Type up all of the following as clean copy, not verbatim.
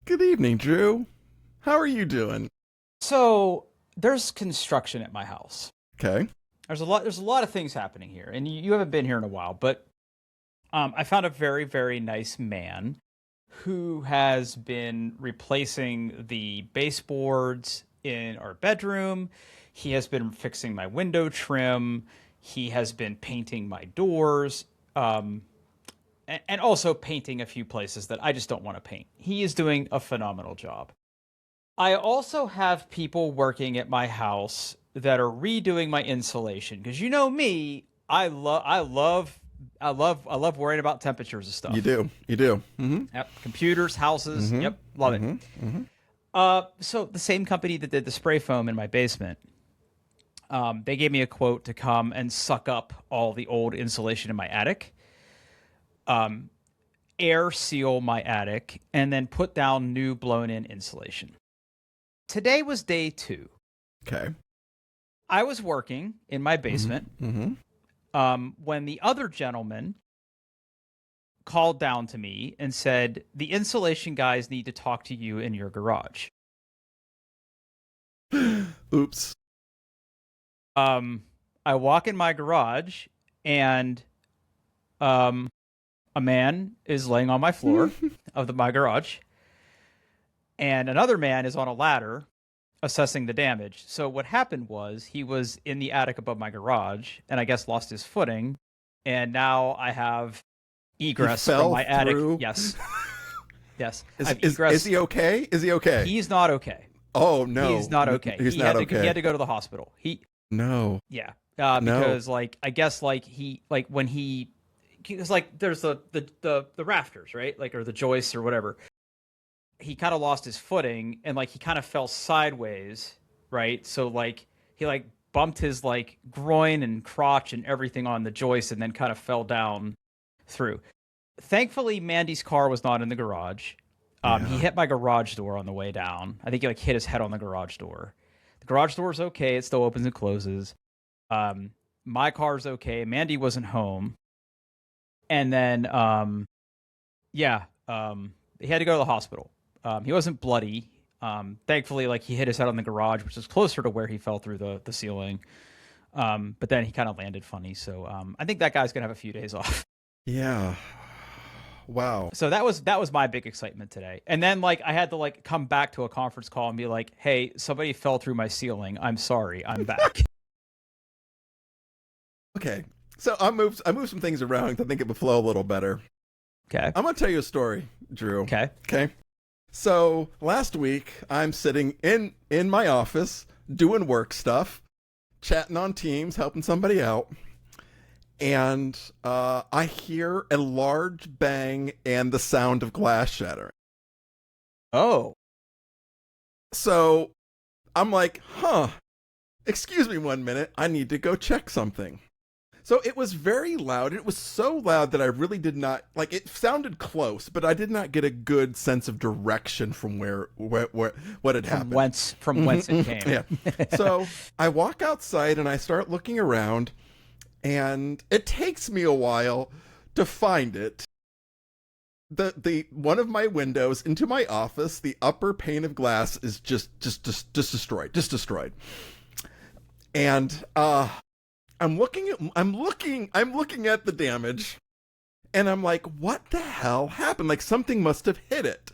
Good evening, Drew. How are you doing? So there's construction at my house. Okay. There's a lot of things happening here, and you haven't been here in a while, but I found a very nice man who has been replacing the baseboards in our bedroom. He has been fixing my window trim. He has been painting my doors, and also painting a few places that I just don't want to paint. He is doing a phenomenal job. I also have people working at my house that are redoing my insulation because you know me, I love worrying about temperatures and You stuff. do. You do. Mm-hmm. Yep, computers, houses, Mm-hmm. yep, love it. Mm-hmm. Mm-hmm. So the same company that did the spray foam in my basement, they gave me a quote to come and suck up all the old insulation in my attic, air seal my attic, and then put down new blown in insulation. Today was day two. Okay. I was working in my Mm-hmm. basement Mm-hmm. when the other gentleman called down to me and said, "The insulation guys need to talk to you in your garage." Oops. Um, I walk in my garage and um, a man is laying on my floor of my garage, and another man is on a ladder assessing the damage. So what happened was he was in the attic above my garage and I guess lost his footing, and now I have He egress from fell my attic. through. Yes. Yes. I Is, have is egress. he okay? Is he okay? He's not okay. Oh He's no. not okay. He's not He had okay. to go to the hospital. No. Yeah. No. Because like I guess like he like when he because like there's the rafters, right? Like or the joists or whatever. He kind of lost his footing and like he kind of fell sideways, right? So like he like bumped his like groin and crotch and everything on the joist and then kind of fell down through. Thankfully, Mandy's car was not in the garage. He Yeah. hit my garage door on the way down. I think he like hit his head on the garage door. The garage door is okay; it still opens and closes. Um, my car's okay. Mandy wasn't home, and then yeah, he had to go to the hospital. He wasn't bloody. Thankfully, like he hit his head on the garage, which is closer to where he fell through the ceiling. But then he kind of landed funny, so I think that guy's gonna have a few days off. Yeah. Wow. So that was my big excitement today. And then like I had to like come back to a conference call and be like, "Hey, somebody fell through my ceiling. I'm sorry. I'm back." Okay. So I moved some things around to think it would flow a little better. Okay. I'm gonna tell you a story, Drew. Okay. Okay. So last week I'm sitting in my office doing work stuff, chatting on Teams, helping somebody out, and I hear a large bang and the sound of glass shattering. Oh. So I'm like, huh, excuse me 1 minute, I need to go check something. So it was very loud. It was so loud that I really did not like. It sounded close, but I did not get a good sense of direction from where what had From happened. whence it came. Yeah. So I walk outside and I start looking around, and it takes me a while to find it. The one of my windows into my office, the upper pane of glass is just destroyed, just destroyed. And I'm looking at the damage, and I'm like, what the hell happened? Like something must have hit it.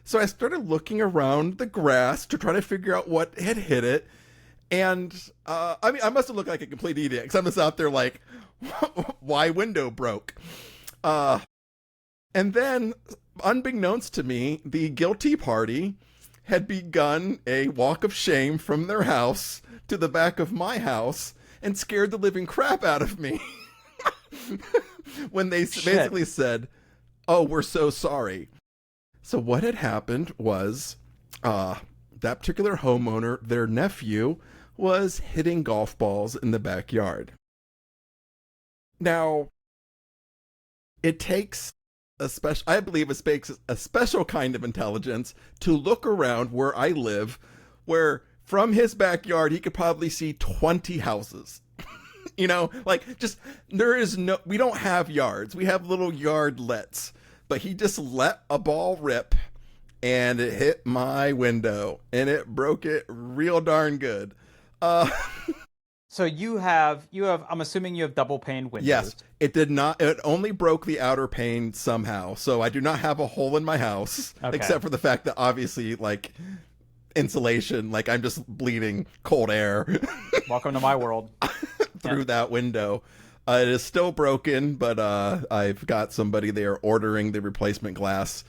So I started looking around the grass to try to figure out what had hit it. And I mean, I must have looked like a complete idiot because I'm just out there like, why window broke? Uh, and then, unbeknownst to me, the guilty party had begun a walk of shame from their house to the back of my house and scared the living crap out of me when they Shit. basically said, "Oh, we're so sorry." So what had happened was that particular homeowner, their nephew, was hitting golf balls in the backyard. Now, it takes I believe it takes a special kind of intelligence to look around where I live, where from his backyard he could probably see 20 houses. You know, like just we don't have yards. We have little yardlets, but he just let a ball rip and it hit my window, and it broke it real darn good. Uh, So you have I'm assuming you have double pane windows. yes, it did not. It only broke the outer pane somehow. So I do not have a hole in my house, Okay. except for the fact that obviously, like, insulation, like I'm just bleeding cold air Welcome to my world. through that window. It is still broken, but I've got somebody there ordering the replacement glass,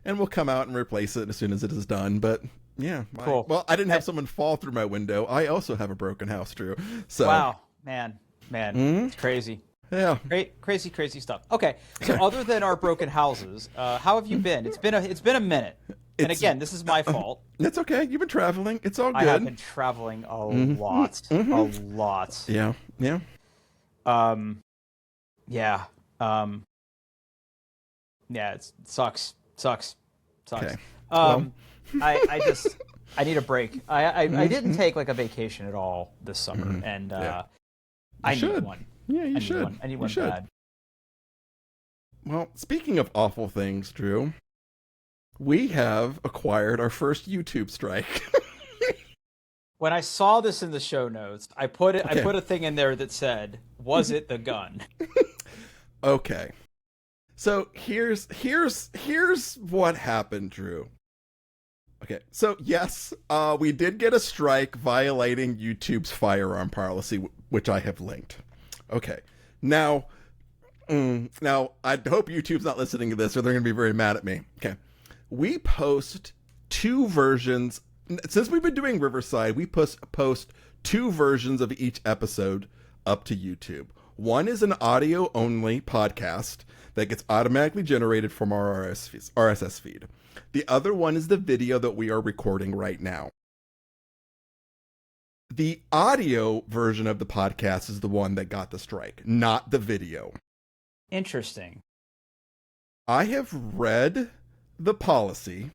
and we'll come out and replace it as soon as it is done. But yeah, Cool. well, I didn't have someone fall through my window. I also have a broken house, Drew. So Wow, man, it's crazy. yeah. Crazy stuff. Okay, so other than our broken houses, how have you been? It's been a minute. And It's- again, this is my fault. It's okay. You've been traveling. It's all good. I have been traveling a lot. Yeah. Yeah. Yeah, it sucks. Okay. I need a break. I didn't take like a vacation at all this summer, and Yeah. I should. need one. Yeah, you I should. Need one. I need one should. bad. Well, speaking of awful things, Drew, we have acquired our first YouTube strike. When I saw this in the show notes, I put Okay. a thing in there that said, "Was it the gun?" Okay. So here's what happened, Drew. Okay. So yes, we did get a strike violating YouTube's firearm policy, which I have linked. Okay. Now I hope YouTube's not listening to this, or they're going to be very mad at me. Okay. We post two versions. Since we've been doing Riverside, we post two versions of each episode up to YouTube. One is an audio-only podcast that gets automatically generated from our RSS feed. The other one is the video that we are recording right now. The audio version of the podcast is the one that got the strike, not the video. Interesting. I have read the policy.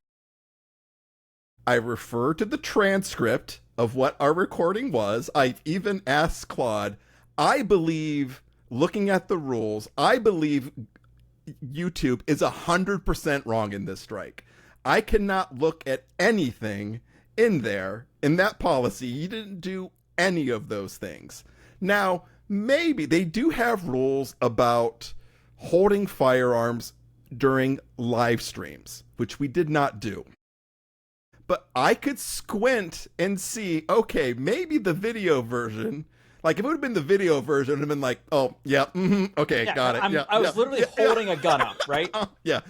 I refer to the transcript of what our recording was. I've even asked Claude. I believe, looking at the rules, I believe YouTube is 100% wrong in this strike. I cannot look at anything in there, in that policy. You didn't do any of those things. Now, maybe they do have rules about holding firearms during live streams, which we did not do. But I could squint and see, okay, maybe the video version, like if it would have been the video version, it would have been like, oh, yeah, okay, Yeah, got it. I was literally holding a gun up, right? Yeah.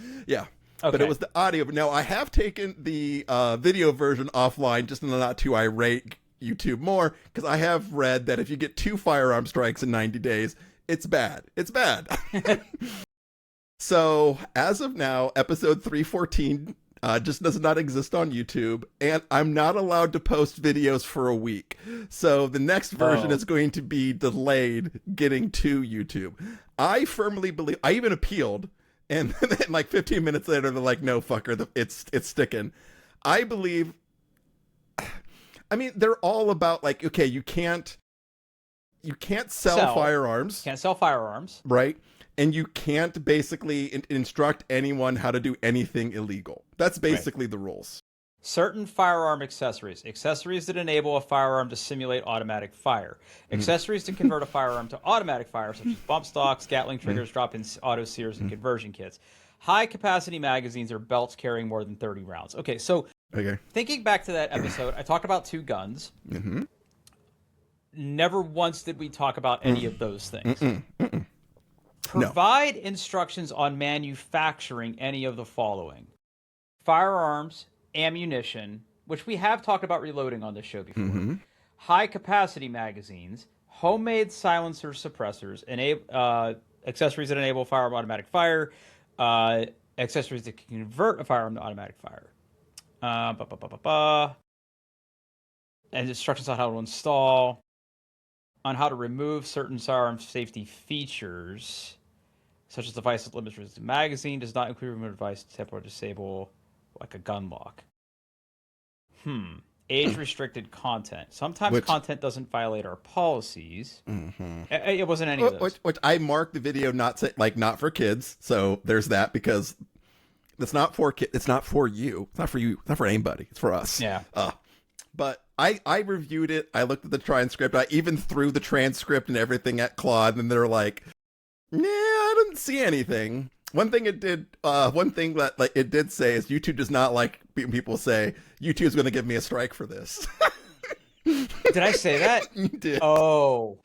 Okay. But it was the audio. Now, I have taken the video version offline just not to irate YouTube more, because I have read that if you get 2 firearm strikes in 90 days, it's bad. It's bad. So, as of now, episode 314 just does not exist on YouTube, and I'm not allowed to post videos for a week. So the next version is going to be delayed getting to YouTube. I firmly believe, I even appealed, and then like 15 minutes later, they're like, no, fucker, it's sticking. I believe, I mean, they're all about like, okay, you can't sell firearms. Can't sell firearms. Right? And you can't basically instruct anyone how to do anything illegal. That's basically the rules. Certain firearm accessories. Accessories that enable a firearm to simulate automatic fire. Accessories to convert a firearm to automatic fire, such as bump stocks, Gatling triggers, drop-in auto sears, and conversion kits. High-capacity magazines or belts carrying more than 30 rounds. Okay, so thinking back to that episode, I talked about 2 guns. Never once did we talk about any of those things. Provide instructions on manufacturing any of the following: firearms, ammunition, which we have talked about reloading on this show before, high-capacity magazines, homemade silencer suppressors, accessories that enable firearm automatic fire, accessories that can convert a firearm to automatic fire, and instructions on how to install, on how to remove certain firearm safety features, such as device that limits resistant magazine, does not include remove device to tap or disable like a gun lock. Age-restricted content. Sometimes content doesn't violate our policies. It wasn't any of those. Which I marked the video not for kids, so there's that, because It's not for it's not for you. It's not for you. It's not for anybody. It's for us. Yeah. But I reviewed it. I looked at the transcript. I even threw the transcript and everything at Claude, and they're like, "Nah, I didn't see anything." One thing it did, one thing that like it did say is YouTube does not like people say YouTube's going to give me a strike for this. Did I say that? You did. Oh.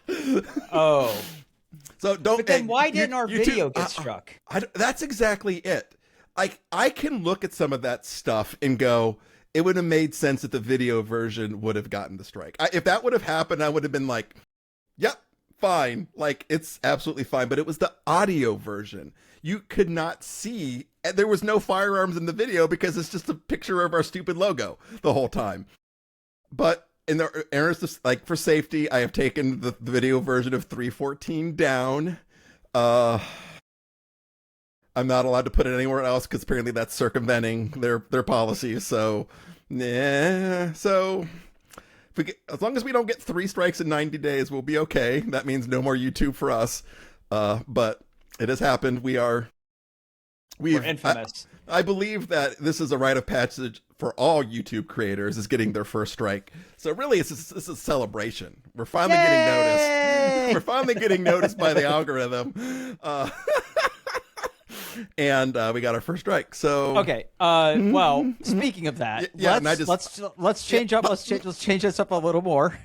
So don't. But then why didn't our YouTube, video get struck? That's exactly it. Like I can look at some of that stuff and go, it would have made sense that the video version would have gotten the strike. If that would have happened, I would have been like, yep, fine. Like it's absolutely fine. But it was the audio version. You could not see. There was no firearms in the video because it's just a picture of our stupid logo the whole time. But in the interest, like for safety, I have taken the video version of 3.14 down. I'm not allowed to put it anywhere else because apparently that's circumventing their policies. So, yeah. So, as long as we don't get 3 strikes in 90 days, we'll be okay. That means no more YouTube for us. But it has happened. We're infamous. I believe that this is a rite of passage for all YouTube creators is getting their first strike. So really, it's a celebration. We're finally getting noticed. We're finally getting noticed by the algorithm. And we got our first strike. So okay. Well, speaking of that, yeah, let's change up. Let's change this up a little more.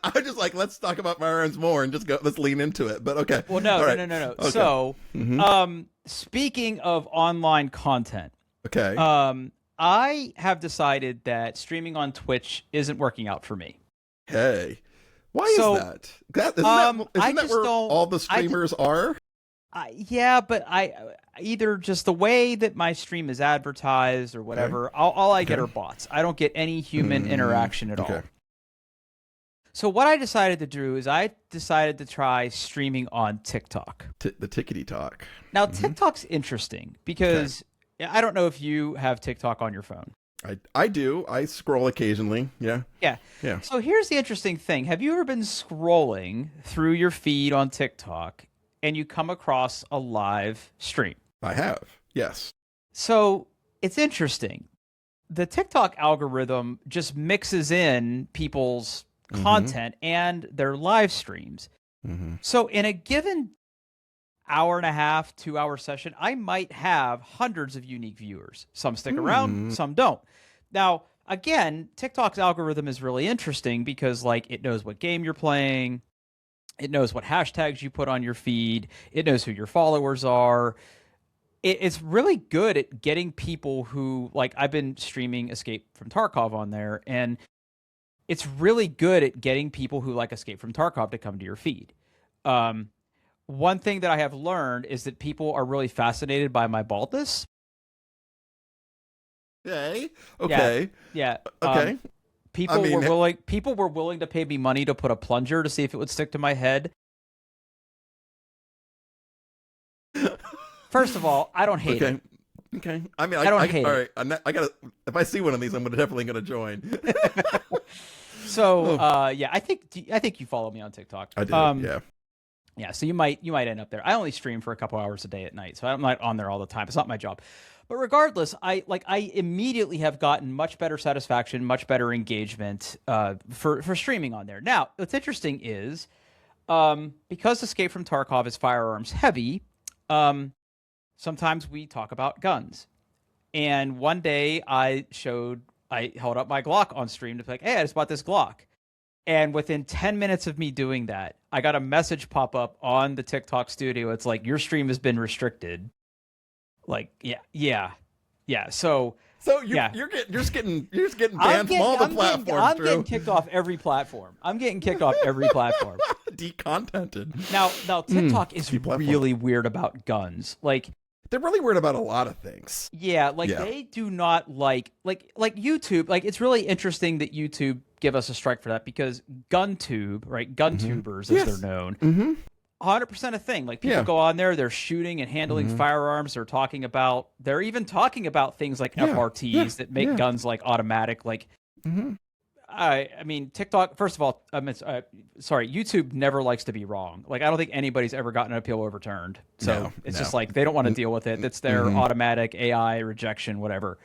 I was just like, let's talk about firearms more and just go. Let's lean into it. But okay. Well, no. Okay. So, speaking of online content, okay. I have decided that streaming on Twitch isn't working out for me. Hey, why is that? Isn't that where all the streamers are? Yeah, but either just the way that my stream is advertised or whatever, all I get are bots. I don't get any human interaction at all. So what I decided to do is I decided to try streaming on TikTok. The Tickety Talk. Now, TikTok's interesting because I don't know if you have TikTok on your phone. I do. I scroll occasionally. Yeah. Yeah. So here's the interesting thing. Have you ever been scrolling through your feed on TikTok and you come across a live stream? I have. Yes. So it's interesting. The TikTok algorithm just mixes in people's content and their live streams. So in a given hour and a half, 2-hour session, I might have hundreds of unique viewers. Some stick around, some don't. Now, again, TikTok's algorithm is really interesting because like it knows what game you're playing. It knows what hashtags you put on your feed. It knows who your followers are. It's really good at getting people who, like I've been streaming Escape from Tarkov on there, and it's really good at getting people who like Escape from Tarkov to come to your feed. One thing that I have learned is that people are really fascinated by my baldness. Okay. Yeah. Okay. People were willing to pay me money to put a plunger to see if it would stick to my head. First of all, I don't hate it. Okay. I mean, I don't hate it. All right. I gotta. If I see one of these, I'm definitely gonna join. So, yeah, I think you follow me on TikTok. I do. Yeah. So you might end up there. I only stream for a couple hours a day at night, so I'm not on there all the time. It's not my job. But regardless, I immediately have gotten much better satisfaction, much better engagement for streaming on there. Now, what's interesting is because Escape from Tarkov is firearms heavy, sometimes we talk about guns. And one day I held up my Glock on stream to be like, hey, I just bought this Glock. And within 10 minutes of me doing that, I got a message pop up on the TikTok studio. It's like, your stream has been restricted. Like, yeah. So you're just getting banned from all the platforms. I'm getting kicked off every platform. Decontented. Now TikTok is really weird about guns. Like, they're really weird about a lot of things. Yeah, they do not like YouTube. Like, it's really interesting that YouTube give us a strike for that because GunTube, right? GunTubers, as they're known, 100% a thing. Like, people go on there, they're shooting and handling firearms. They're even talking about things like FRTs that make guns like automatic. Like, I mean, TikTok. First of all, sorry, YouTube never likes to be wrong. Like, I don't think anybody's ever gotten an appeal overturned. So No, it's no. just like they don't want to deal with it. It's their automatic AI rejection, whatever.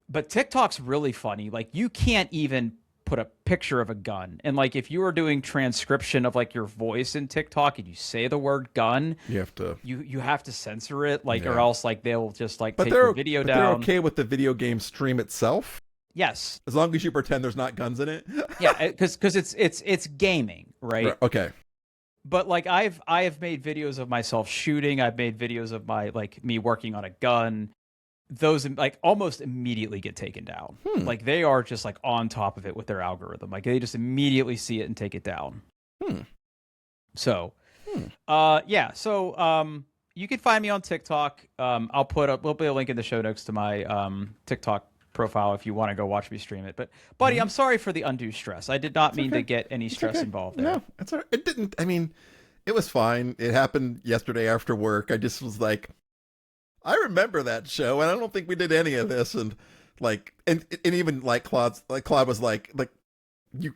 But TikTok's really funny. Like, you can't even put a picture of a gun, and like if you are doing transcription of like your voice in TikTok and you say the word gun, You have to. you have to censor it, like, or Yeah. else like they'll just like But take they're your video but down. they're okay with the video game stream itself, Yes, as long as you pretend there's not guns in it. yeah, because it's gaming, right? Okay. But like I have made videos of myself shooting. I've made videos of my like me working on a gun. Those like almost immediately get taken down. Like they are just like on top of it with their algorithm. Like they just immediately see it and take it down. So, yeah. So, you can find me on TikTok. I'll put up. There'll be a link in the show notes to my TikTok profile if you want to go watch me stream it. But, buddy, I'm sorry for the undue stress. I did not mean to get any stress involved there. No, it's all right. It didn't. I mean, it was fine. It happened yesterday after work. I just was like, I remember that show, and I don't think we did any of this. And like, and even like Claude was like you,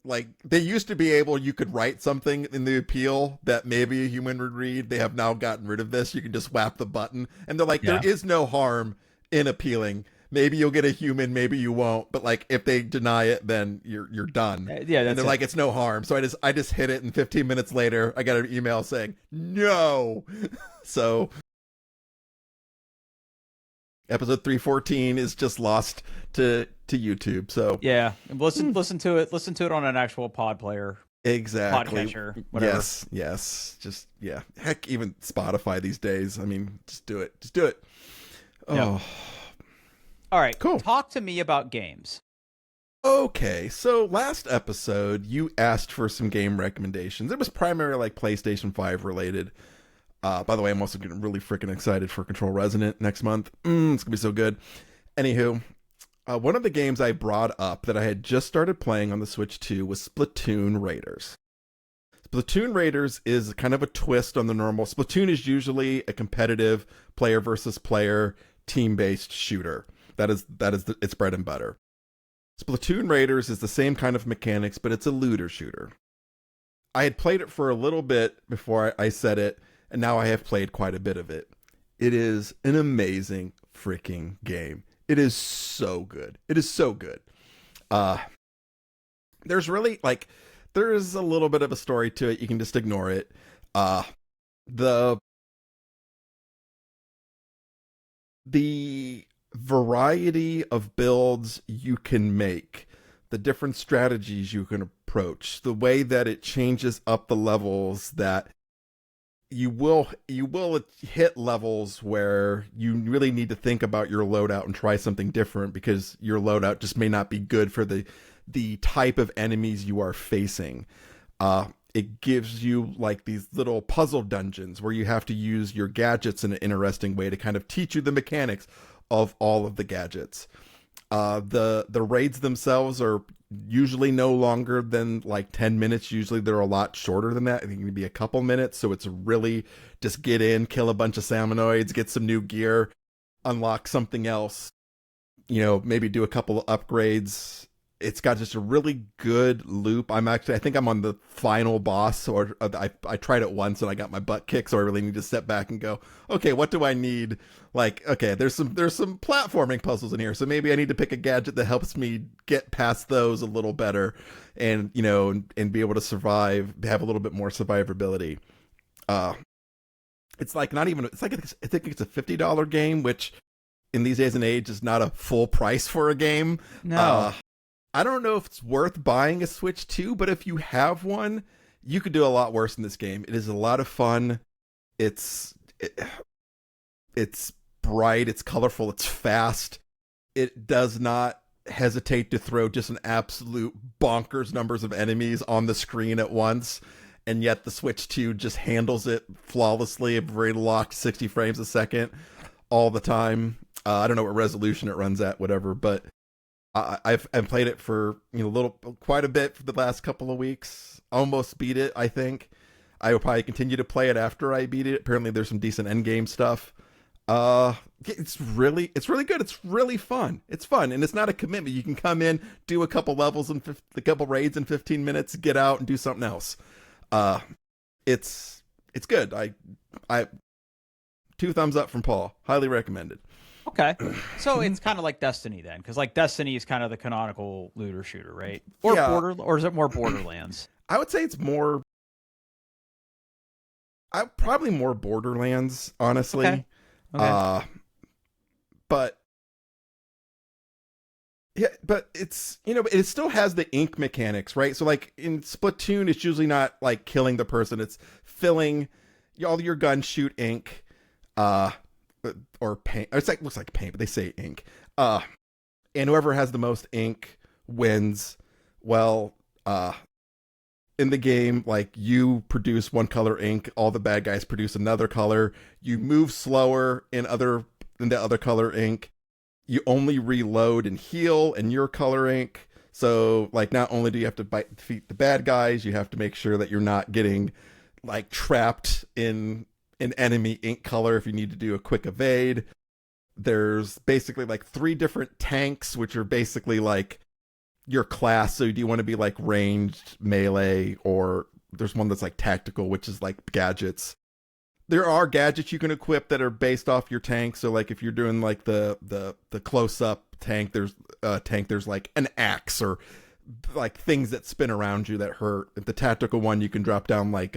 like they used to be able, you could write something in the appeal that maybe a human would read. They have now gotten rid of this. You can just whap the button, and they're like, there is no harm in appealing. Maybe you'll get a human, maybe you won't. But like, if they deny it, then you're done. Yeah, and they're like, it's no harm. So I just hit it, and 15 minutes later, I got an email saying no. So. Episode 314 is just lost to YouTube. So yeah, listen to it on an actual pod player. Exactly. Podcatcher, whatever. Yes. Just yeah. Heck, even Spotify these days. I mean, just do it. Oh. Yeah. All right. Cool. Talk to me about games. Okay, so last episode you asked for some game recommendations. It was primarily like PlayStation 5 related. By the way, I'm also getting really freaking excited for Control Resonant next month. It's gonna be so good. Anywho, one of the games I brought up that I had just started playing on the Switch 2 was Splatoon Raiders. Splatoon Raiders is kind of a twist on the normal. Splatoon is usually a competitive player versus player team-based shooter. That is its bread and butter. Splatoon Raiders is the same kind of mechanics, but it's a looter shooter. I had played it for a little bit before I said it, and now I have played quite a bit of it. It is an amazing freaking game. It is so good. There's really, like, there's a little bit of a story to it. You can just ignore it. The variety of builds you can make, the different strategies you can approach, the way that it changes up the levels, that you will hit levels where you really need to think about your loadout and try something different because your loadout just may not be good for the type of enemies you are facing. It gives you like these little puzzle dungeons where you have to use your gadgets in an interesting way to kind of teach you the mechanics of all of the gadgets. The raids themselves are usually no longer than like 10 minutes. Usually they're a lot shorter than that. I think it can be a couple minutes. So it's really just get in, kill a bunch of Salmonoids, get some new gear, unlock something else, maybe do a couple of upgrades. It's got just a really good loop. I think I'm on the final boss, or I tried it once and I got my butt kicked, so I really need to step back and go, okay, what do I need? Like, okay, there's some platforming puzzles in here, so maybe I need to pick a gadget that helps me get past those a little better, and and be able to survive, have a little bit more survivability. It's like I think it's a $50 game, which in these days and age is not a full price for a game. No. I don't know if it's worth buying a Switch 2, but if you have one, you could do a lot worse in this game. It is a lot of fun. It's bright, it's colorful, it's fast. It does not hesitate to throw just an absolute bonkers numbers of enemies on the screen at once, and yet the Switch 2 just handles it flawlessly at very locked 60 frames a second all the time. I don't know what resolution it runs at, whatever, but I've played it for quite a bit for the last couple of weeks. Almost beat it, I think. I will probably continue to play it after I beat it. Apparently, there's some decent endgame stuff. It's really good. It's really fun. It's fun, and it's not a commitment. You can come in, do a couple levels and a couple raids in 15 minutes, get out and do something else. It's good. I 2 thumbs up from Paul. Highly recommended. Okay, so it's kind of like Destiny then, because like Destiny is kind of the canonical looter shooter, right? Or Yeah. or is it more Borderlands? I would say it's more. Probably more Borderlands, honestly. Okay. But yeah, but it's it still has the ink mechanics, right? So like in Splatoon, it's usually not like killing the person; it's filling all your guns shoot ink, or paint. It's like looks like paint, but they say ink. And whoever has the most ink wins. Well, in the game, like you produce one color ink, all the bad guys produce another color. You move slower in the other color ink. You only reload and heal in your color ink. So like not only do you have to defeat the bad guys, you have to make sure that you're not getting like trapped in an enemy ink color if you need to do a quick evade. There's basically like 3 different tanks, which are basically like your class. So do you want to be like ranged, melee, or there's one that's like tactical, which is like gadgets. There are gadgets you can equip that are based off your tank. So like if you're doing like the close up tank, there's like an axe or like things that spin around you that hurt. If the tactical one, you can drop down like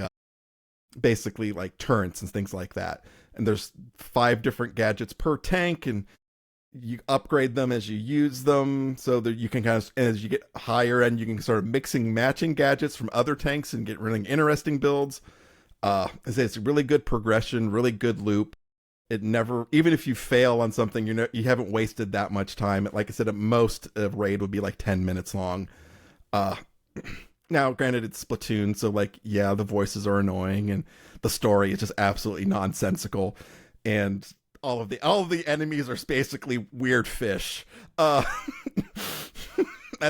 basically like turrets and things like that. And there's 5 different gadgets per tank, and you upgrade them as you use them, so that you can kind of, as you get higher end, you can start mixing matching gadgets from other tanks and get really interesting builds. It's really good progression, really good loop. It never, even if you fail on something, you haven't wasted that much time. Like I said, at most a raid would be like 10 minutes long. Now, granted, it's Splatoon, so like, yeah, the voices are annoying and the story is just absolutely nonsensical, and all of the enemies are basically weird fish. That's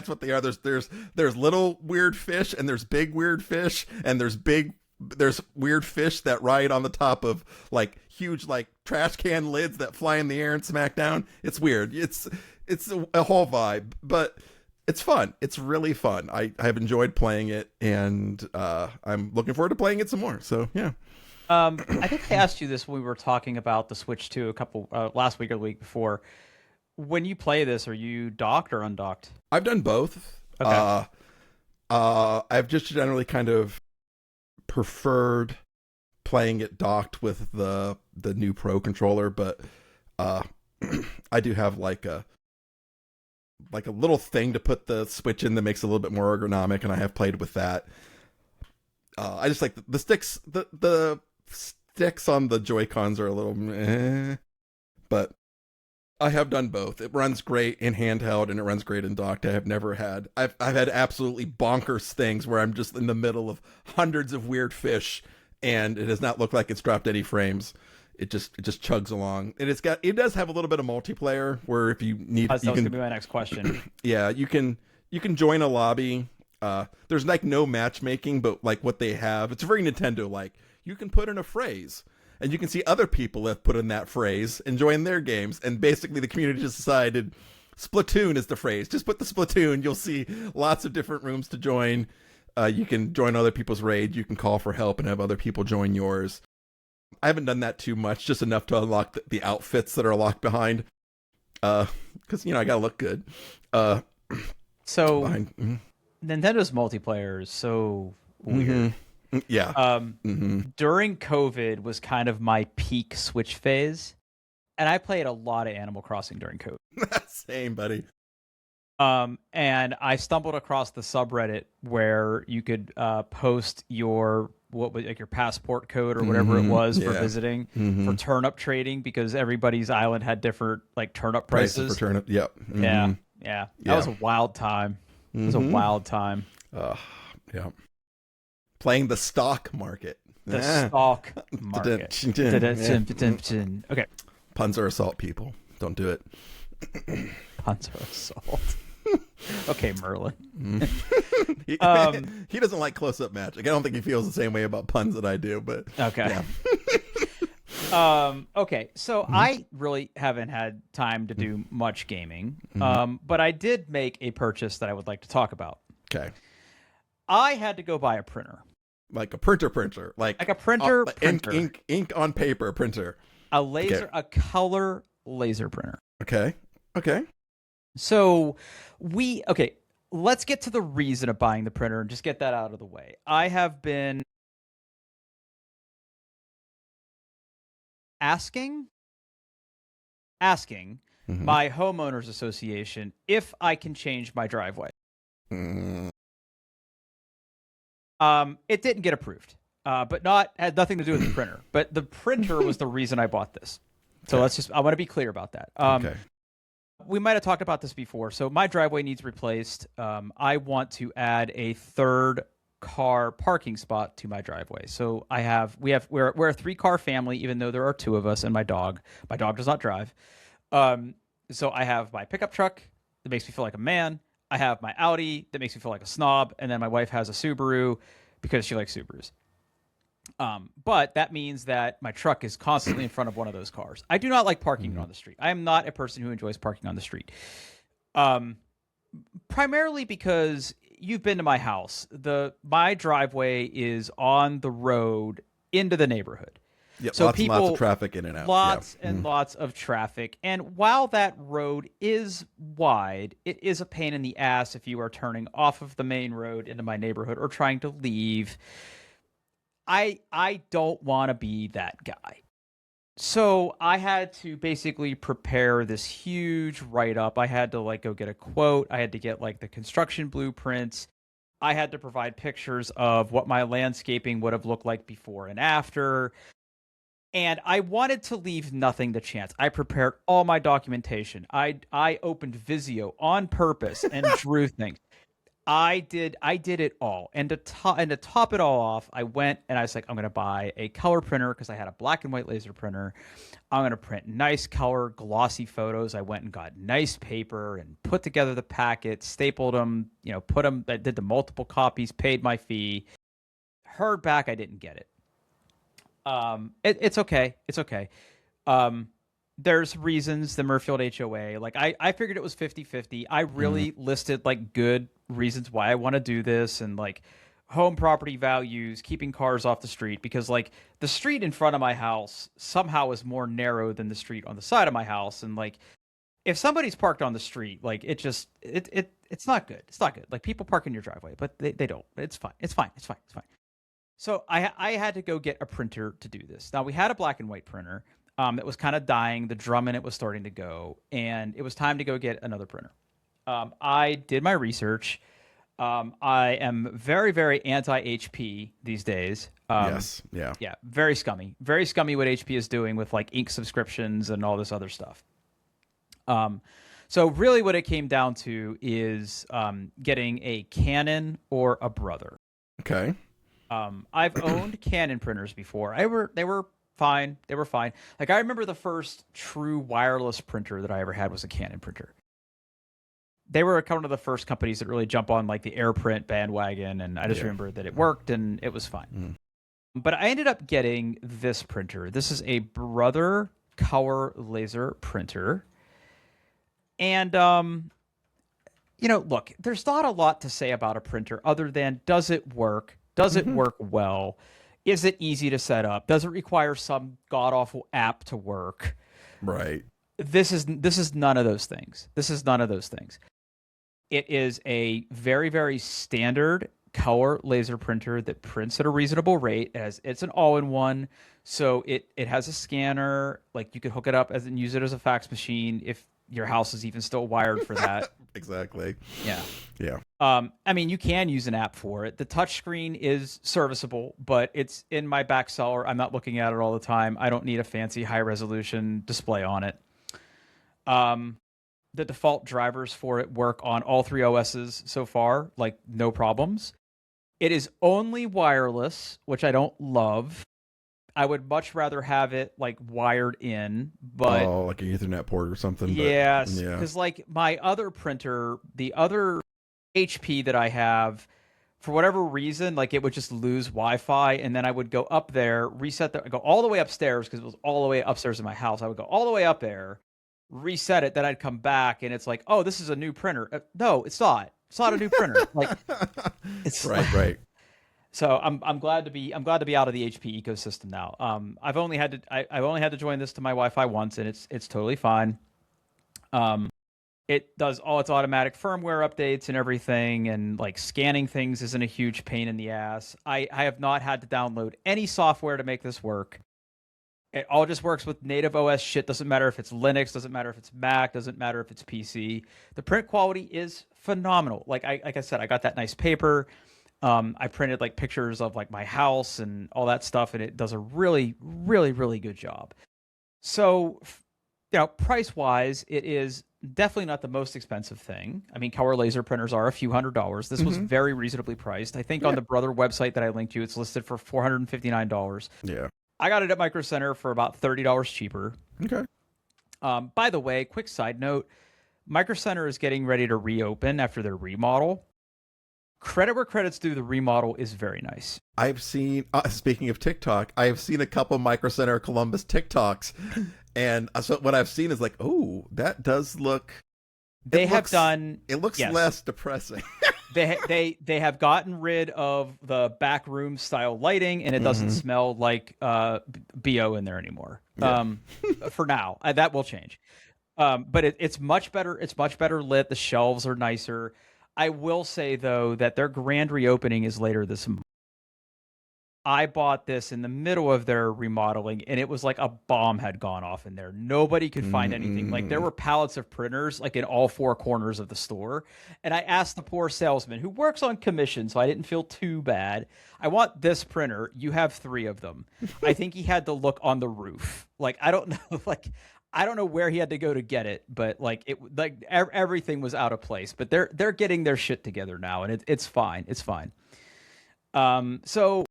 what they are. There's little weird fish, and there's big weird fish, and there's weird fish that ride on the top of like huge like trash can lids that fly in the air and smack down. It's weird. It's a whole vibe, but it's fun. It's really fun. I have enjoyed playing it, and I'm looking forward to playing it some more. So yeah. I think I asked you this when we were talking about the Switch 2 a couple last week or the week before. When you play this, are you docked or undocked? I've done both. Okay. I've just generally kind of preferred playing it docked with the new Pro controller, but I do have like a little thing to put the Switch in that makes it a little bit more ergonomic, and I have played with that. I just like the sticks. The sticks on the Joy-Cons are a little meh, but I have done both. It runs great in handheld and it runs great in docked. I've had absolutely bonkers things where I'm just in the middle of hundreds of weird fish, and it does not look like it's dropped any frames. It just chugs along, and it does have a little bit of multiplayer where if you need, That was gonna be my next question. Yeah, you can join a lobby. There's like no matchmaking, but like what they have, it's very Nintendo like. You can put in a phrase, and you can see other people have put in that phrase and join their games. And basically, the community just decided Splatoon is the phrase. Just put the Splatoon. You'll see lots of different rooms to join. You can join other people's raids. You can call for help and have other people join yours. I haven't done that too much, just enough to unlock the outfits that are locked behind. Because I gotta look good. So Behind. Nintendo's multiplayer is so weird. Mm-hmm. Yeah. During COVID was kind of my peak Switch phase, and I played a lot of Animal Crossing during COVID. Same, buddy. And I stumbled across the subreddit where you could post your your passport code or whatever it was for visiting for turnip trading, because everybody's island had different like turnip prices for turnip. Yep. Yeah. That was a wild time. It was a wild time. Yeah. Playing the stock market. The stock market. Okay. Puns are assault, people. Don't do it. Puns are assault. Okay, Merlin. He doesn't like close-up magic. I don't think he feels the same way about puns that I do, but okay. Okay, so I really haven't had time to do much gaming. But I did make a purchase that I would like to talk about. Okay. I had to go buy a printer. Like a printer, Like a printer, ink on paper printer. A laser, a color laser printer. Okay. So let's get to the reason of buying the printer and just get that out of the way. I have been asking my homeowners association if I can change my driveway. It didn't get approved, but had nothing to do with the printer. But the printer was the reason I bought this. So I want to be clear about that. Okay. We might have talked about this before. So my driveway needs replaced. I want to add a third car parking spot to my driveway. So we're a 3-car family, even though there are 2 of us and my dog. My dog does not drive. So I have my pickup truck that makes me feel like a man. I have my Audi that makes me feel like a snob, and then my wife has a Subaru because she likes Subarus. But that means that my truck is constantly in front of one of those cars. I do not like parking on the street. I am not a person who enjoys parking on the street. Primarily because you've been to my house. My driveway is on the road into the neighborhood. Yep, so lots of traffic in and out. Lots and lots of traffic. And while that road is wide, it is a pain in the ass if you are turning off of the main road into my neighborhood or trying to leave. I don't want to be that guy. So I had to basically prepare this huge write-up. I had to go get a quote. I had to get the construction blueprints. I had to provide pictures of what my landscaping would have looked like before and after. And I wanted to leave nothing to chance. I prepared all my documentation. I opened Visio on purpose and drew things. I did it all. And to top it all off, I went and I was like, I'm going to buy a color printer because I had a black and white laser printer. I'm going to print nice color, glossy photos. I went and got nice paper and put together the packet, stapled them, put them, I did the multiple copies, paid my fee. Heard back, I didn't get it. It's okay. It's okay. There's reasons, the Murfield HOA, I figured it was 50-50. I really listed good reasons why I want to do this and home property values, keeping cars off the street, because the street in front of my house somehow is more narrow than the street on the side of my house. And if somebody's parked on the street, it's not good. It's not good. People park in your driveway, but they don't. It's fine. It's fine. So I had to go get a printer to do this. Now, we had a black and white printer that was kind of dying. The drum in it was starting to go, and it was time to go get another printer. I did my research. I am very, very anti-HP these days. Yes. Yeah. Yeah. Very scummy. Very scummy what HP is doing with ink subscriptions and all this other stuff. So really what it came down to is getting a Canon or a Brother. Okay. I've owned Canon printers before. They were fine. They were fine. I remember the first true wireless printer that I ever had was a Canon printer. They were one of the first companies that really jumped on the AirPrint bandwagon, and I just remember that it worked and it was fine. But I ended up getting this printer. This is a Brother color laser printer. And look, there's not a lot to say about a printer other than, does it work? Does it work well? Is it easy to set up? Does it require some god-awful app to work? Right. This is none of those things. This is none of those things. It is a very, very standard color laser printer that prints at a reasonable rate. It's an all-in-one, so it has a scanner. You could hook it up and use it as a fax machine if your house is even still wired for that. Exactly. Yeah. Yeah. You can use an app for it. The touchscreen is serviceable, but it's in my back cellar. I'm not looking at it all the time. I don't need a fancy high-resolution display on it. The default drivers for it work on all 3 OSs so far, no problems. It is only wireless, which I don't love. I would much rather have it wired in, but an Ethernet port or something. Yes, because my other printer, the other HP that I have for whatever reason, like it would just lose Wi-Fi, and then I would go up there, go all the way upstairs because it was all the way upstairs in my house. I would go all the way up there, reset it, then I'd come back, and it's like, oh, this is a new printer. No, it's not. It's not a new printer. Like, it's right. So I'm glad to be out of the HP ecosystem now. I've only had to join this to my Wi-Fi once, and it's totally fine. It does all its automatic firmware updates and everything, and like scanning things isn't a huge pain in the ass. I have not had to download any software to make this work. It all just works with native OS shit. Doesn't matter if it's Linux, doesn't matter if it's Mac, doesn't matter if it's PC. The print quality is phenomenal. Like I said, I got that nice paper. I printed like pictures of like my house and all that stuff, and it does a really, really, really good job. So, price wise, it is definitely not the most expensive thing. I mean, color laser printers are a few $100s. This was very reasonably priced. I think on the Brother website that I linked to, it's listed for $459. Yeah. I got it at Micro Center for about $30 cheaper. Okay. By the way, quick side note, Micro Center is getting ready to reopen after their remodel. Credit where credit's due, the remodel is very nice. I've seen, speaking of TikTok, I have seen a couple Micro Center Columbus TikToks, and so what I've seen is like, oh, that does look. It looks yes. less depressing. they have gotten rid of the back room style lighting, and it doesn't smell like BO in there anymore. Yeah. For now, that will change. But it's much better. It's much better lit. The shelves are nicer. I will say, though, that their grand reopening is later this month. I bought this in the middle of their remodeling, and it was like a bomb had gone off in there. Nobody could find anything. Like, there were pallets of printers, like, in all four corners of the store. And I asked the poor salesman, who works on commission, so I didn't feel too bad. I want this printer. You have 3 of them. I think he had to look on the roof. Like, I don't know, I don't know where he had to go to get it, but everything was out of place. But they're getting their shit together now, and it's fine. It's fine. So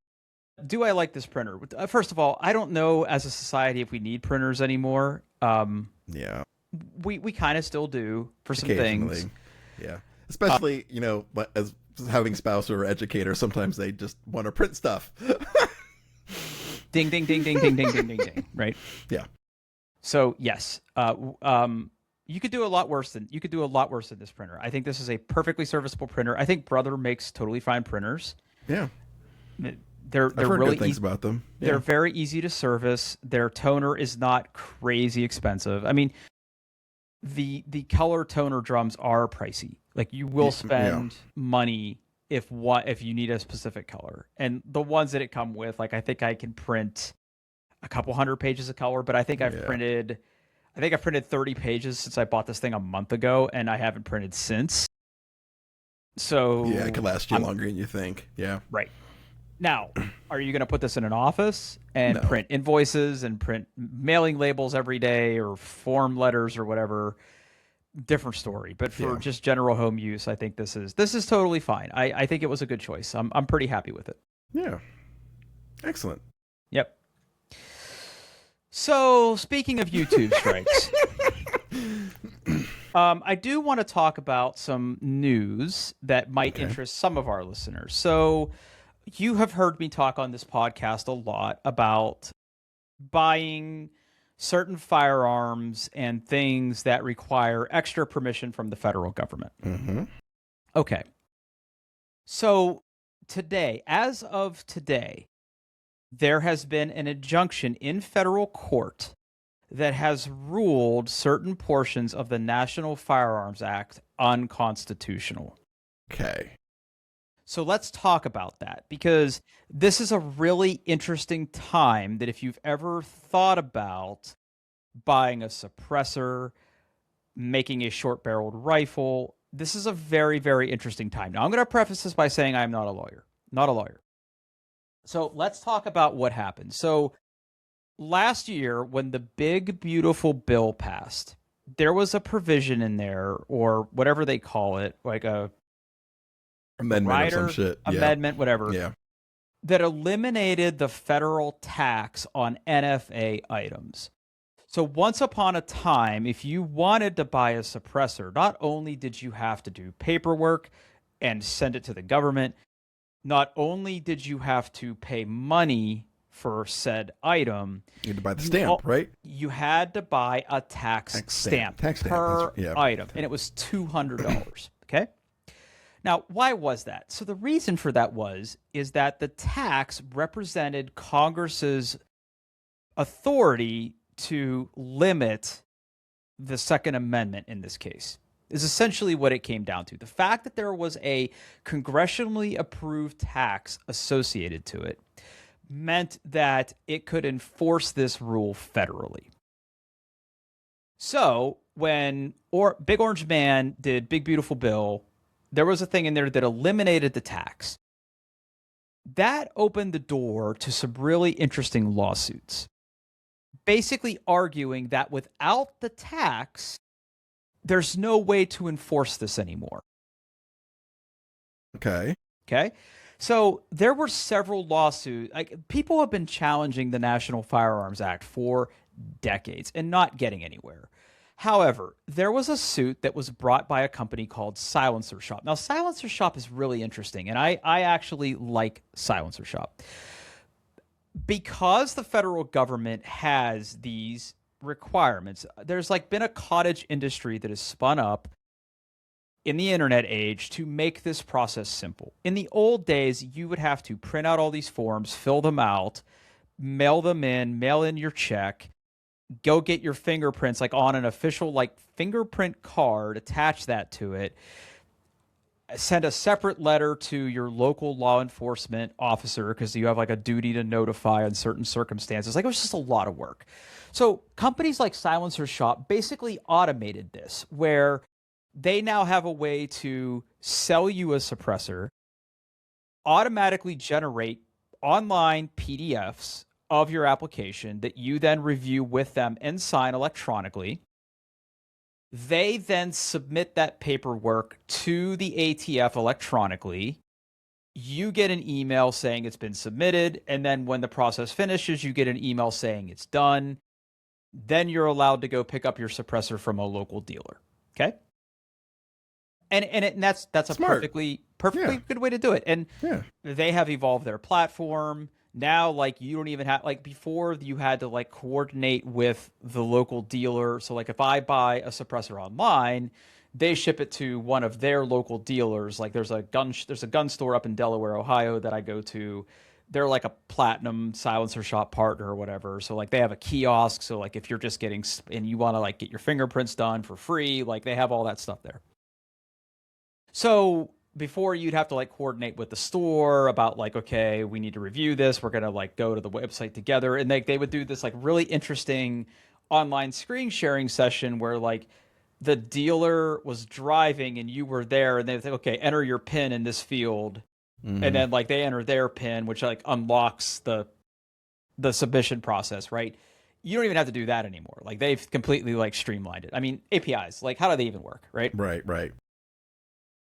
do I like this printer? First of all, I don't know as a society if we need printers anymore. Yeah, we kind of still do for some things. Yeah, especially as having spouse or educator, sometimes they just want to print stuff. Ding ding ding ding ding ding ding ding ding. Right? Yeah. So yes, you could do a lot worse than this printer. I think this is a perfectly serviceable printer. I think Brother makes totally fine printers. Yeah, they're I've heard really good things about them. Yeah. They're very easy to service. Their toner is not crazy expensive. I mean, the color toner drums are pricey. Like, you will spend money if you need a specific color. And the ones that it come with, like, I think I can print a couple hundred pages of color, but I think I've printed 30 pages since I bought this thing a month ago, and I haven't printed since. So yeah, it could last you longer than you think. Yeah. Right. Now, are you going to put this in an office and print invoices and print mailing labels every day or form letters or whatever? Different story. But for just general home use, I think this is totally fine. I think it was a good choice. I'm pretty happy with it. Yeah. Excellent. Yep. So, speaking of YouTube strikes, I do want to talk about some news that might interest some of our listeners. So, you have heard me talk on this podcast a lot about buying certain firearms and things that require extra permission from the federal government. Mm-hmm. Okay. So, as of today, there has been an injunction in federal court that has ruled certain portions of the National Firearms Act unconstitutional. Okay. So let's talk about that, because this is a really interesting time that if you've ever thought about buying a suppressor, making a short-barreled rifle, this is a very, very interesting time. Now, I'm going to preface this by saying I'm not a lawyer. Not a lawyer. So let's talk about what happened. So last year, when the big, beautiful bill passed, there was a provision in there, or whatever they call it, like a amendment or some shit. Amendment, whatever, that eliminated the federal tax on NFA items. So once upon a time, if you wanted to buy a suppressor, not only did you have to do paperwork and send it to the government, not only did you have to pay money for said item, You had to buy the you stamp, right? you had to buy a tax stamp Tax stamp. per That's, yeah. item, and it was $200. Okay. Now, why was that? So the reason for that is that the tax represented Congress's authority to limit the Second Amendment in this case. Is essentially what it came down to. The fact that there was a congressionally approved tax associated to it meant that it could enforce this rule federally. So when Big Orange Man did Big Beautiful Bill, there was a thing in there that eliminated the tax. That opened the door to some really interesting lawsuits, basically arguing that without the tax, there's no way to enforce this anymore. Okay. Okay. So there were several lawsuits. Like, people have been challenging the National Firearms Act for decades and not getting anywhere. However, there was a suit that was brought by a company called Silencer Shop. Now, Silencer Shop is really interesting, and I actually like Silencer Shop. Because the federal government has these requirements, there's like been a cottage industry that has spun up in the internet age to make this process simple. In the old days, you would have to print out all these forms, fill them out, mail them in, mail in your check, go get your fingerprints like on an official like fingerprint card, attach that to it, send a separate letter to your local law enforcement officer because you have like a duty to notify in certain circumstances. Like, it was just a lot of work. So companies like Silencer Shop basically automated this, where they now have a way to sell you a suppressor, automatically generate online PDFs of your application that you then review with them and sign electronically. They then submit that paperwork to the ATF electronically. You get an email saying it's been submitted, and then when the process finishes, you get an email saying it's done. Then you're allowed to go pick up your suppressor from a local dealer. Okay? And that's a Smart. perfectly Yeah. good way to do it. And Yeah. they have evolved their platform. Now, like, you don't even have, like, before you had to like coordinate with the local dealer. So like, if I buy a suppressor online, they ship it to one of their local dealers. Like, there's a gun store up in Delaware, Ohio that I go to. They're like a platinum Silencer Shop partner or whatever. So like, they have a kiosk. So like, if you're just getting and you want to like get your fingerprints done for free, like, they have all that stuff there. So before, you'd have to like coordinate with the store about like, okay, we need to review this. We're going to like go to the website together. And they would do this like really interesting online screen sharing session where like the dealer was driving and you were there, and they would say, okay, enter your PIN in this field. Mm-hmm. And then like they enter their PIN, which like unlocks the submission process, right? You don't even have to do that anymore. Like, they've completely like streamlined it. I mean, APIs, like, how do they even work, right? Right.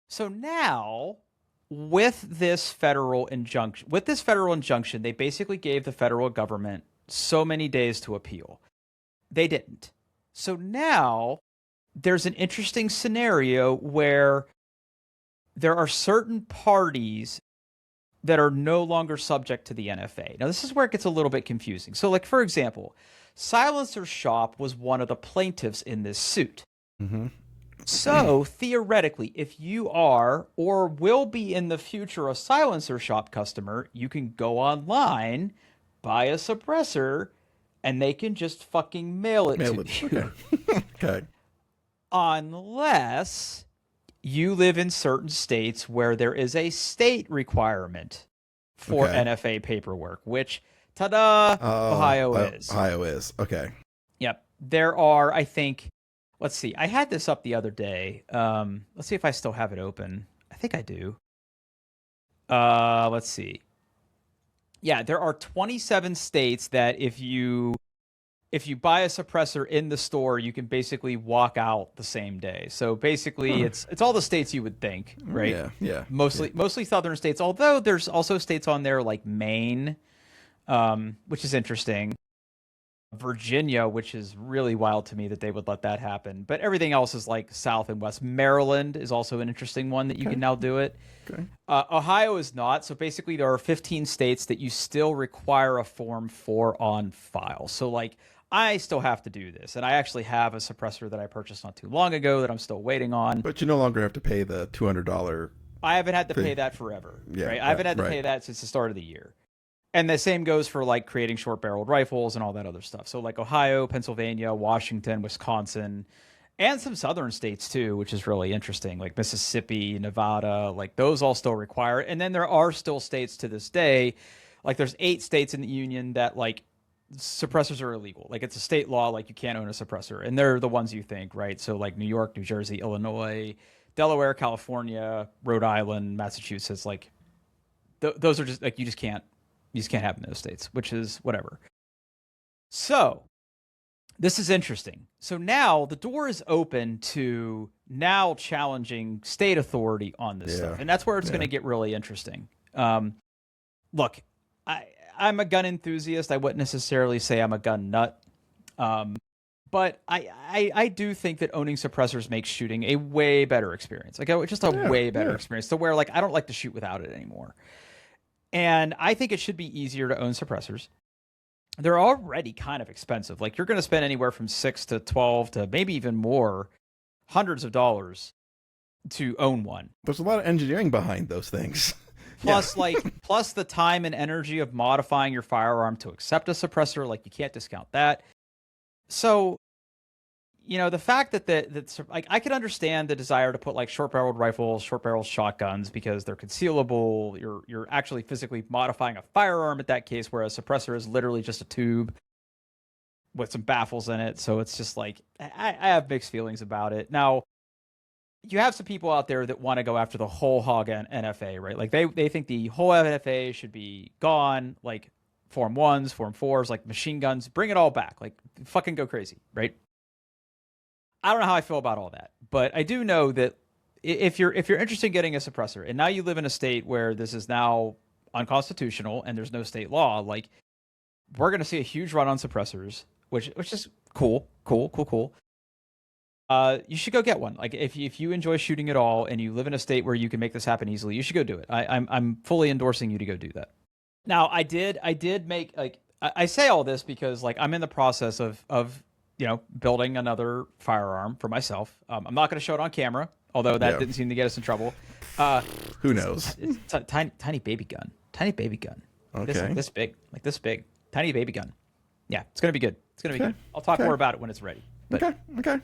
So now, with this federal injunction, they basically gave the federal government so many days to appeal. They didn't. So now there's an interesting scenario where there are certain parties that are no longer subject to the NFA. Now, this is where it gets a little bit confusing. So, like, for example, Silencer Shop was one of the plaintiffs in this suit. Mm-hmm. So, theoretically, if you are or will be in the future a Silencer Shop customer, you can go online, buy a suppressor, and they can just fucking mail it to you. Okay. Unless you live in certain states where there is a state requirement for NFA paperwork, which, ta-da, Ohio is. Ohio is. Okay. Yep. There are, I think... Let's see. I had this up the other day. Let's see if I still have it open. I think I do. Let's see. Yeah, there are 27 states that if you buy a suppressor in the store, you can basically walk out the same day. So basically, it's all the states you would think, right? Yeah. Mostly southern states. Although there's also states on there like Maine, which is interesting. Virginia, which is really wild to me that they would let that happen. But everything else is like South and West. Maryland is also an interesting one that you can now do it. Okay. Ohio is not. So basically, there are 15 states that you still require a Form 4 on file. So, like, I still have to do this. And I actually have a suppressor that I purchased not too long ago that I'm still waiting on. But you no longer have to pay the $200. I haven't had to pay that forever. Yeah, right? I haven't had to pay that since the start of the year. And the same goes for like creating short-barreled rifles and all that other stuff. So like Ohio, Pennsylvania, Washington, Wisconsin, and some southern states too, which is really interesting, like Mississippi, Nevada, like those all still require it. And then there are still states to this day, like there's 8 states in the union that like suppressors are illegal. Like it's a state law, like you can't own a suppressor. And they're the ones you think, right? So like New York, New Jersey, Illinois, Delaware, California, Rhode Island, Massachusetts, like those are just like you just can't have in those states, which is whatever. So this is interesting. So now the door is open to now challenging state authority on this stuff. And that's where it's going to get really interesting. Look, I'm a gun enthusiast. I wouldn't necessarily say I'm a gun nut. But I do think that owning suppressors makes shooting a way better experience. Like just a way better experience to where like I don't like to shoot without it anymore. And I think it should be easier to own suppressors. They're already kind of expensive. Like you're going to spend anywhere from $6 to $12 to maybe even more, hundreds of dollars to own one. There's a lot of engineering behind those things. Plus, plus the time and energy of modifying your firearm to accept a suppressor. Like you can't discount that. So, you know, the fact that like I could understand the desire to put like short-barreled rifles, short-barreled shotguns because they're concealable. You're actually physically modifying a firearm at that case, whereas suppressor is literally just a tube with some baffles in it. So it's just like I have mixed feelings about it. Now, you have some people out there that want to go after the whole hog NFA, right? Like they think the whole NFA should be gone, like Form 1s, Form 4s, like machine guns, bring it all back, like fucking go crazy, right? I don't know how I feel about all that, but I do know that if you're interested in getting a suppressor, and now you live in a state where this is now unconstitutional and there's no state law, like we're going to see a huge run on suppressors, which is cool. You should go get one. Like if you enjoy shooting at all and you live in a state where you can make this happen easily, you should go do it. I'm fully endorsing you to go do that. Now I did make like I say all this because like I'm in the process of you know, building another firearm for myself. I'm not going to show it on camera, although that didn't seem to get us in trouble. Who knows? It's a tiny baby gun. Okay. This big. Tiny baby gun. Yeah, it's going to be good. Good. I'll talk more about it when it's ready. But, okay.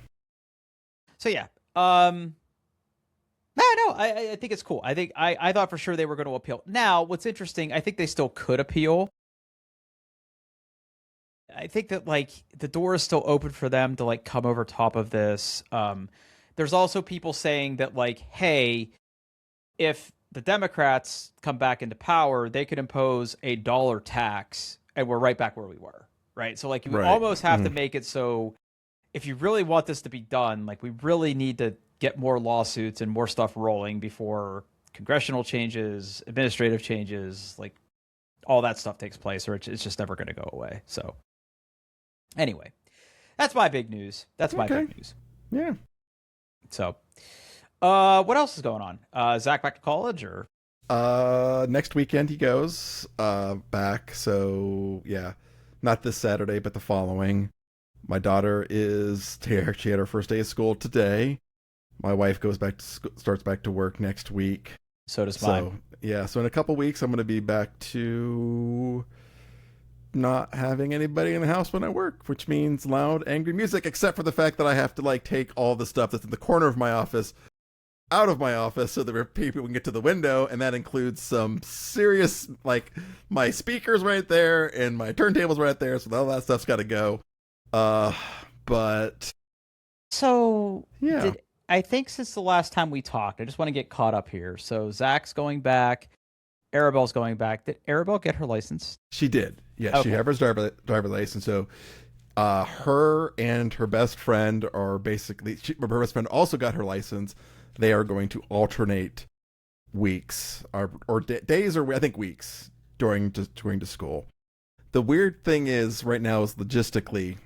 So yeah. I think it's cool. I thought for sure they were going to appeal. Now, what's interesting, I think they still could appeal. I think that like the door is still open for them to like come over top of this. There's also people saying that like, hey, if the Democrats come back into power, they could impose a dollar tax and we're right back where we were. Right. So like you almost have to make it so if you really want this to be done, like we really need to get more lawsuits and more stuff rolling before congressional changes, administrative changes, like all that stuff takes place, or it's just never going to go away. So anyway, that's my big news. Yeah. So, what else is going on? Zach back to college or? Next weekend he goes, back. So yeah, not this Saturday, but the following. My daughter is here. She had her first day of school today. My wife goes back to starts back to work next week. So does mine. Yeah. So in a couple weeks, I'm going to be back to not having anybody in the house when I work, which means loud, angry music, except for the fact that I have to like take all the stuff that's in the corner of my office out of my office so that people can get to the window. And that includes some serious, like my speakers right there and my turntables right there. So all that stuff's got to go. But so yeah, I think since the last time we talked, I just want to get caught up here. So Zach's going back. Arabelle's going back. Did Arabelle get her license? She did. Yeah, okay. She had her driver license. So her and her best friend are basically, her best friend also got her license. They are going to alternate weeks or days, or I think weeks during to school. The weird thing is right now is logistically,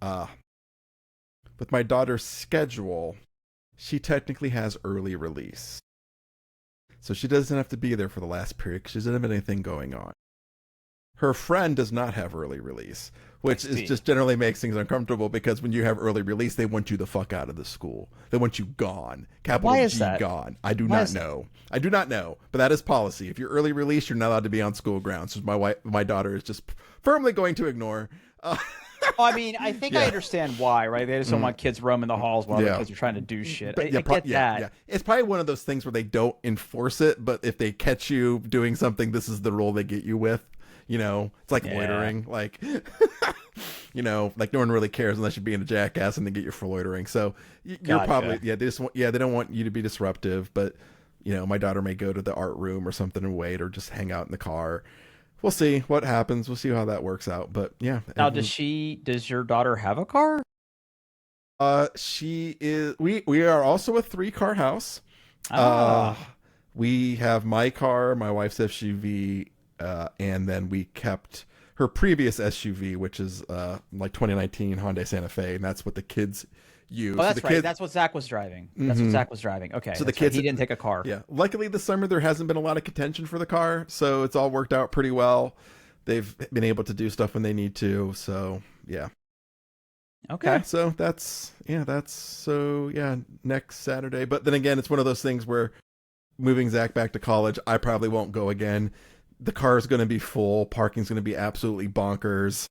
uh, with my daughter's schedule, she technically has early release. So she doesn't have to be there for the last period because she doesn't have anything going on. Her friend does not have early release, which is just generally makes things uncomfortable because when you have early release, they want you the fuck out of the school. They want you gone. Capital Why is G that? gone. I do not know. I do not know, but that is policy. If you're early release, you're not allowed to be on school grounds. So my daughter is just firmly going to ignore. I mean, I think I understand why, right? They just don't want kids roaming the halls while the kids are trying to do shit. But I get that. Yeah. It's probably one of those things where they don't enforce it, but if they catch you doing something, this is the rule they get you with. You know, it's like loitering. Like, you know, like no one really cares unless you're being a jackass and they get you for loitering. So you're probably, they just want, they don't want you to be disruptive. But, you know, my daughter may go to the art room or something and wait or just hang out in the car. We'll see what happens. We'll see how that works out. But yeah. Now, does your daughter have a car? She is, we are also a 3-car house. We have my car, my wife's SUV, and then we kept her previous SUV, which is like 2019 Hyundai Santa Fe, and that's what the kids use. Oh, that's right. That's what Zach was driving. That's what Zach was driving. Okay. So the kids, he didn't take a car. Yeah. Luckily, this summer there hasn't been a lot of contention for the car, so it's all worked out pretty well. They've been able to do stuff when they need to. So yeah. Okay. Yeah, so that's next Saturday. But then again, it's one of those things where moving Zach back to college, I probably won't go again. The car is going to be full. Parking's going to be absolutely bonkers.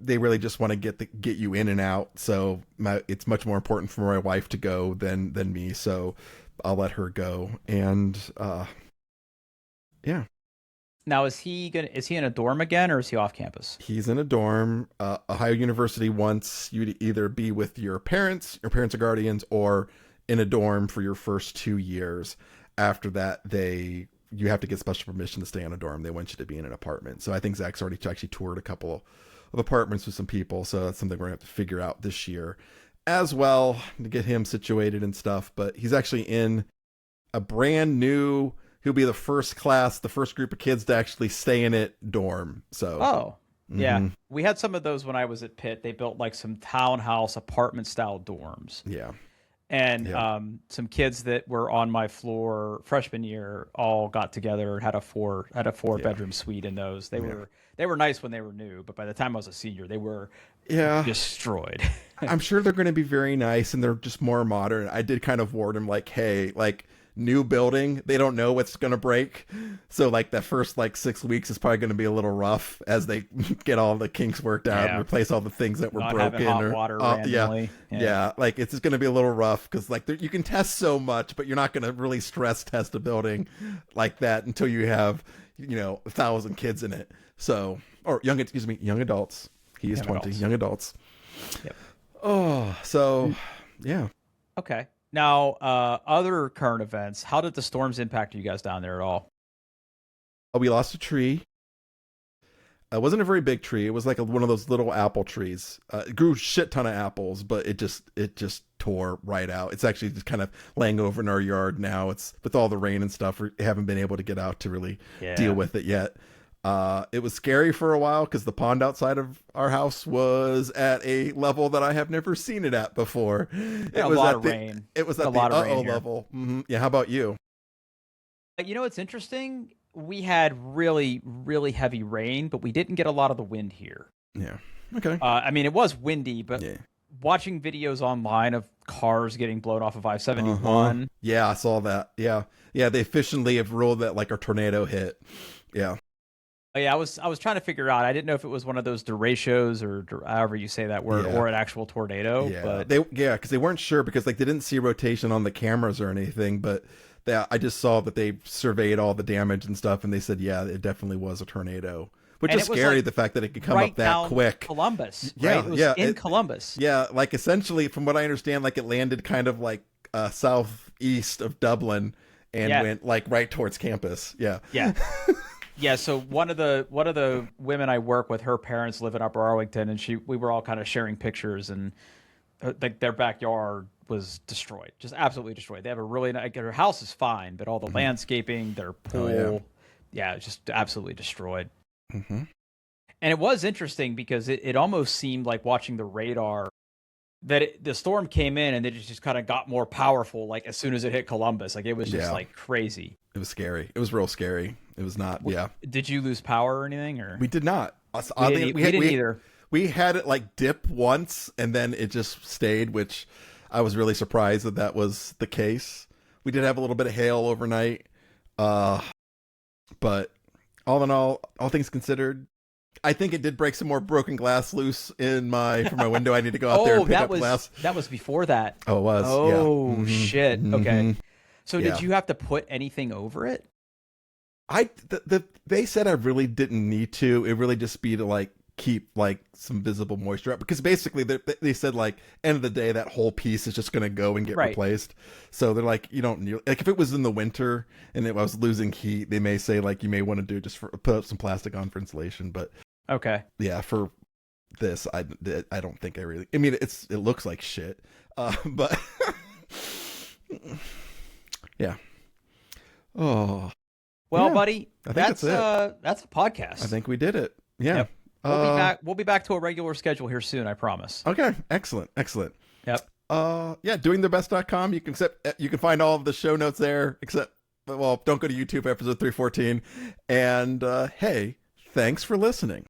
They really just want to get you in and out. So it's much more important for my wife to go than me. So I'll let her go. And yeah. Now, is he in a dorm again, or is he off campus? He's in a dorm. Ohio University wants you to either be with your parents or guardians, or in a dorm for your first 2 years. After that, you have to get special permission to stay in a dorm. They want you to be in an apartment. So I think Zach's already actually toured a couple of apartments with some people. So that's something we're going to have to figure out this year as well to get him situated and stuff. But he's actually in a brand new, he'll be the first group of kids to actually stay in it dorm. So, yeah. We had some of those when I was at Pitt. They built like some townhouse apartment style dorms. Yeah. And some kids that were on my floor freshman year all got together and had a four bedroom suite in those. They were nice when they were new, but by the time I was a senior, they were destroyed. I'm sure they're going to be very nice and they're just more modern. I did kind of warn them like, hey, like new building, they don't know what's going to break. So like that first like 6 weeks is probably going to be a little rough as they get all the kinks worked out and replace all the things that were broken. Hot water randomly. Yeah. Like it's just going to be a little rough because like you can test so much, but you're not going to really stress test a building like that until you have, 1,000 kids in it. So, or young adults. He is 20, young adults. Yep. Oh, so yeah. Okay. Now, other current events. How did the storms impact you guys down there at all? We lost a tree. It wasn't a very big tree. It was like one of those little apple trees. It grew a shit ton of apples, but it just tore right out. It's actually just kind of laying over in our yard now. It's with all the rain and stuff. We haven't been able to get out to really deal with it yet. It was scary for a while because the pond outside of our house was at a level that I have never seen it at before. It was a lot of rain. It was at the uh-oh level. Mm-hmm. Yeah, how about you? It's interesting. We had really, really heavy rain, but we didn't get a lot of the wind here. Yeah. Okay. I mean, it was windy, but watching videos online of cars getting blown off of I-71. Yeah, I saw that. Yeah. Yeah, they efficiently have ruled that like a tornado hit. Yeah. Yeah, I was trying to figure out. I didn't know if it was one of those derechos or however you say that word, or an actual tornado. Yeah, because they weren't sure because like they didn't see rotation on the cameras or anything. But I just saw that they surveyed all the damage and stuff, and they said, yeah, it definitely was a tornado. Which is scary, like, the fact that it could come up that quick. Columbus. Yeah, right? It was in Columbus. Yeah, like essentially, from what I understand, like it landed kind of like southeast of Dublin and went like right towards campus. Yeah. Yeah. Yeah, so one of the women I work with, her parents live in Upper Arlington, and we were all kind of sharing pictures, and like their backyard was destroyed, just absolutely destroyed. They have a really their house is fine, but all the landscaping, their pool, it's just absolutely destroyed. Mm-hmm. And it was interesting because it almost seemed like watching the radar that the storm came in and it just kind of got more powerful. Like as soon as it hit Columbus, like it was just like crazy. It was scary. It was real scary. It was not. Yeah. Did you lose power or anything? Or we did not. We didn't either. We had it like dip once and then it just stayed, which I was really surprised that was the case. We did have a little bit of hail overnight. But all in all things considered, I think it did break some more broken glass loose from my window. I need to go out there and pick up glass. That was before that. Oh, it was. Oh, yeah. shit. Okay. So Yeah. did you have to put anything over it? They said I really didn't need to. It really just be to like keep like some visible moisture up, because basically they said like end of the day that whole piece is just going to go and get replaced. So they're like, you don't need, like if it was in the winter and I was losing heat, they may say like you may want to do just put up some plastic on for insulation. But okay, yeah, for this I don't think I really. I mean it looks like shit, but yeah. Oh. Well, yeah, buddy, I think that's a podcast. I think we did it. Yeah. Yep. We'll be back to a regular schedule here soon, I promise. Okay. Excellent. Yep. Yeah, doingthebest.com. You can find all of the show notes there, except, well, don't go to YouTube, episode 314. And hey, thanks for listening.